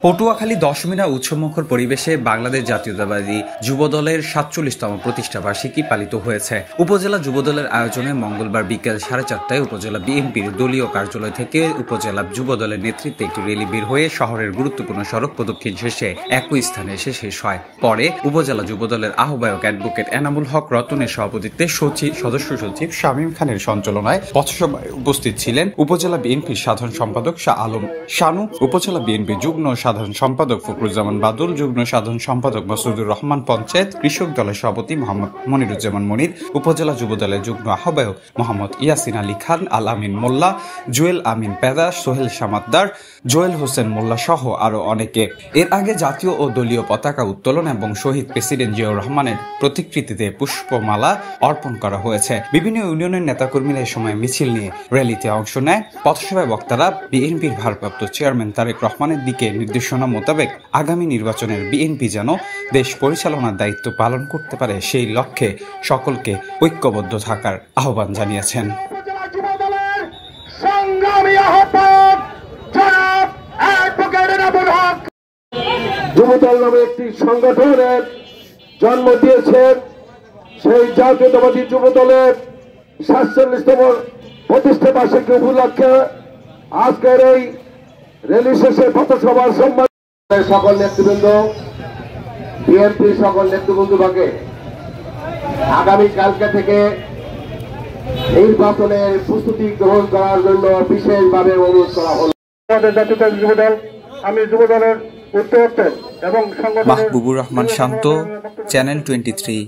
পটুয়াখালী দশমিনা উৎসবমুখর পরিবেশে বাংলাদেশ জাতীয়তাবাদী যুবদলের ৪৭তম প্রতিষ্ঠাবার্ষিকী পালিত হয়েছে। উপজেলা যুবদলের আয়োজনে মঙ্গলবার বিকেল ৪:৩০টায় উপজেলা বিএনপির দলীয় কার্যালয় থেকে উপজেলা যুবদলের নেতৃত্বে একটি র্যালি বের হয়ে শহরের গুরুত্বপূর্ণ সড়ক প্রদক্ষিণ শেষে একই স্থানে এসে শেষ হয়। পরে উপজেলা যুবদলের আহ্বায়ক অ্যাডভোকেট এনামুল হক রতনের সভাপতিত্বে সদস্য সচিব শামীম খানের সঞ্চালনায় পথসভায় উপস্থিত ছিলেন উপজেলা বিএনপির সাধারণ সম্পাদক শাহ আলম শানু, উপজেলা বিএনপির যুগ্ম সাধারণ সম্পাদক ফখরুজ্জামান বাদল, যুগ্ম সাধারণ সম্পাদক মাসুদুর রহমান পঞ্চায়েত, কৃষক দলের সভাপতি মোহাম্মদ মনিরুজ্জামান মনির, উপজেলা যুবদলের যুগ্ম আহ্বায়ক মোহাম্মদ ইয়াসিন আলী খান, আল আমিন মোল্লা, জুয়েল আমিন পেদা, সোহেল সামাদ্দার, জোয়েল হোসেন মোল্লা সহ আরো অনেকে। এর আগে জাতীয় ও দলীয় পতাকা উত্তোলন এবং শহীদ প্রেসিডেন্ট জিয়াউর রহমানের প্রতিকৃতিতে পুষ্পমালা অর্পণ করা হয়েছে। বিভিন্ন ইউনিয়নের নেতাকর্মীরা এই সময় মিছিল নিয়ে র্যালিতে অংশ নেয়। পথসভায় বক্তারা বিএনপির ভারপ্রাপ্ত চেয়ারম্যান তারেক রহমানের দিকে নির্দেশনা মোতাবেক আগামী নির্বাচনের বিএনপি যেন দেশ পরিচালনার দায়িত্ব পালন করতে পারে সেই লক্ষ্যে সকলকে ঐক্যবদ্ধ থাকার আহ্বান জানিয়েছেন। যুবদল নামে একটি সংগঠনের জন্ম দিয়েছে। সেই জাতীয়তাবাদী যুবদলের ৪৭তম প্রতিষ্ঠা বার্ষিকী উপলক্ষে আজকের এই র্যালি শেষে পথসভার সম্মান সকল নেতৃবৃন্দ, বিএনপির সকল নেতৃবৃন্দকে আগামীকালকে থেকে নির্বাচনের প্রস্তুতি গ্রহণ করার জন্য বিশেষভাবে অনুরোধ করা হল। আমাদের জাতীয়তাবাদী যুবদল, আমি যুবদলের উত্তর এবং সংগঠনের মাহবুবুর রহমান শান্ত, চ্যানেল 23।